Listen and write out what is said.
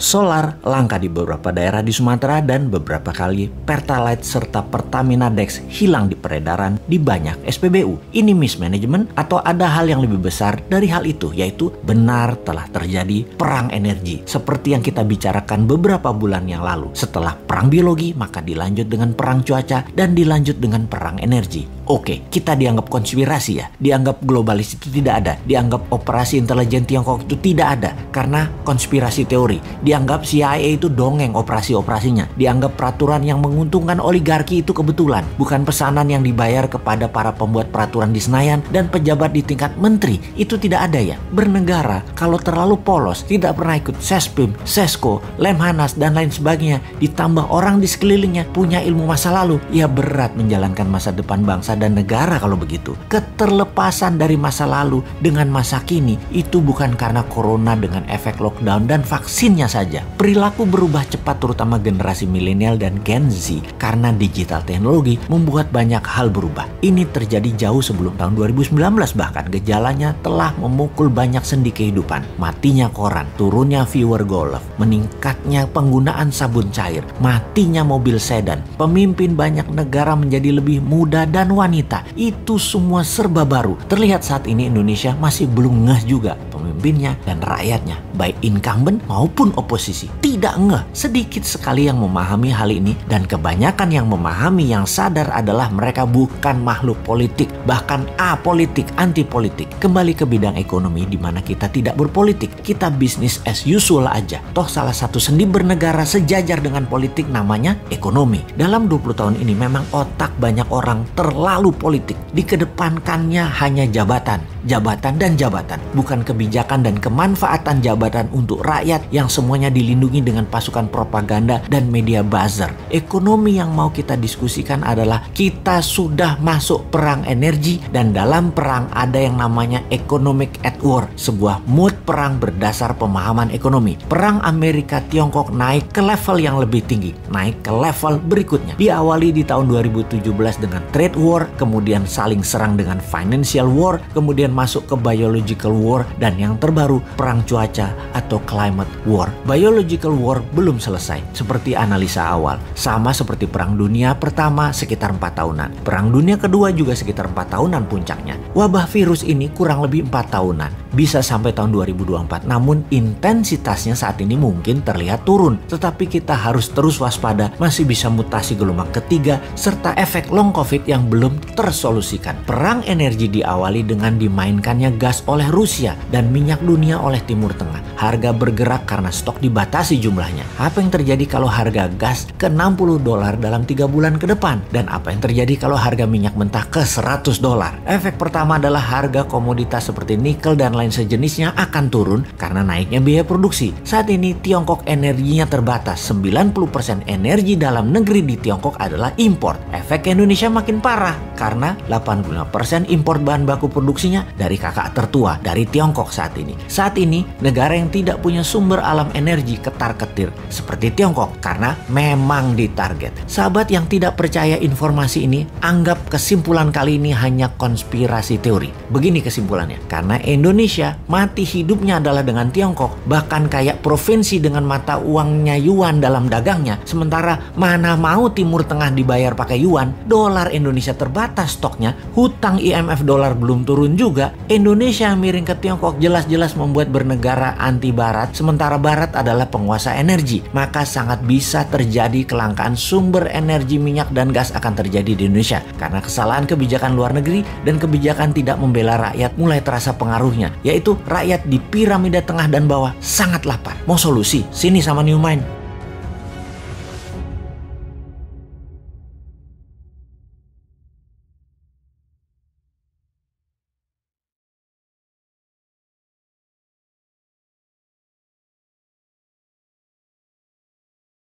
solar langka di beberapa daerah di Sumatera, dan beberapa kali Pertalite serta Pertamina Dex hilang di peredaran di banyak SPBU. Ini mismanagement atau ada hal yang lebih besar dari hal itu, yaitu benar telah terjadi perang energi seperti yang kita bicarakan beberapa bulan yang lalu. Setelah perang biologi, maka dilanjut dengan perang cuaca dan dilanjut dengan perang energi. Oke, kita dianggap konspirasi ya, dianggap globalis itu tidak ada, dianggap operasi intelijen Tiongkok itu tidak ada karena konspirasi teori, dianggap CIA itu dongeng operasi-operasinya, dianggap peraturan yang menguntungkan oligarki itu kebetulan, bukan pesanan yang dibayar kepada para pembuat peraturan di Senayan dan pejabat di tingkat menteri. Itu tidak ada ya. Bernegara kalau terlalu polos, tidak pernah ikut Sespim, Sesko, Lemhanas dan lain sebagainya, ditambah orang di sekelilingnya punya ilmu masa lalu, ya berat menjalankan masa depan bangsa dan negara kalau begitu. Keterlepasan dari masa lalu dengan masa kini itu bukan karena corona dengan efek lockdown dan vaksinnya saja. Perilaku berubah cepat terutama generasi milenial dan Gen Z karena digital teknologi membuat banyak hal berubah. Ini terjadi jauh sebelum tahun 2019, bahkan gejalanya telah memukul banyak sendi kehidupan. Matinya koran, turunnya viewer golf, meningkatnya penggunaan sabun cair, matinya mobil sedan, pemimpin banyak negara menjadi lebih muda dan wanita. Itu semua serba baru. Terlihat saat ini Indonesia masih belum ngeh juga, pemimpinnya dan rakyatnya, baik incumbent maupun oposisi, tidak ngeh. Sedikit sekali yang memahami hal ini, dan kebanyakan yang memahami, yang sadar adalah mereka bukan makhluk politik, bahkan apolitik, anti politik. Kembali ke bidang ekonomi di mana kita tidak berpolitik, kita bisnis as usual aja. Toh salah satu sendi bernegara sejajar dengan politik namanya ekonomi. Dalam 20 tahun ini memang otak banyak orang terlalu politik. Dikedepankannya hanya jabatan, jabatan dan jabatan, bukan kebijakan dan kemanfaatan jabatan untuk rakyat yang semuanya dilindungi dengan pasukan propaganda dan media buzzer. Ekonomi yang mau kita diskusikan adalah kita sudah masuk perang energi, dan dalam perang ada yang namanya economic at war, sebuah mood perang berdasar pemahaman ekonomi. Perang Amerika Tiongkok naik ke level yang lebih tinggi, naik ke level berikutnya. Diawali di tahun 2017 dengan trade war, kemudian saling serang dengan financial war, kemudian masuk ke biological war, dan yang terbaru perang cuaca atau climate war. Biological war belum selesai seperti analisa awal, sama seperti perang dunia pertama sekitar 4 tahunan, perang dunia kedua juga sekitar 4 tahunan puncaknya. Wabah virus ini kurang lebih 4 tahunan, bisa sampai tahun 2024, namun intensitasnya saat ini mungkin terlihat turun, tetapi kita harus terus waspada, masih bisa mutasi gelombang ketiga serta efek long covid yang belum tersolusikan. Perang energi diawali dengan dimainkannya gas oleh Rusia dan minyak dunia oleh Timur Tengah. Harga bergerak karena stok dibatasi jumlahnya. Apa yang terjadi kalau harga gas ke $60 dalam 3 bulan ke depan? Dan apa yang terjadi kalau harga minyak mentah ke $100? Efek pertama adalah harga komoditas seperti nikel dan lain sejenisnya akan turun karena naiknya biaya produksi. Saat ini Tiongkok energinya terbatas. 90% energi dalam negeri di Tiongkok adalah impor. Efek Indonesia makin parah karena 85% impor bahan baku produksinya dari kakak tertua, dari Tiongkok saat ini. Saat ini negara yang tidak punya sumber alam energi ketar-ketir seperti Tiongkok karena memang ditarget. Sahabat yang tidak percaya informasi ini, anggap kesimpulan kali ini hanya konspirasi teori. Begini kesimpulannya, karena Indonesia mati hidupnya adalah dengan Tiongkok, bahkan kayak provinsi dengan mata uangnya yuan dalam dagangnya, sementara mana mau Timur Tengah dibayar pakai yuan, dolar Indonesia terbatas stoknya, hutang IMF dolar belum turun juga, Indonesia miring ke Tiongkok jelas-jelas membuat bernegara anti barat, sementara barat adalah penguasa energi. Maka sangat bisa terjadi kelangkaan sumber energi minyak dan gas akan terjadi di Indonesia karena kesalahan kebijakan luar negeri dan kebijakan tidak membela rakyat mulai terasa pengaruhnya, yaitu rakyat di piramida tengah dan bawah sangat lapar. Mau solusi? Sini sama New Mind.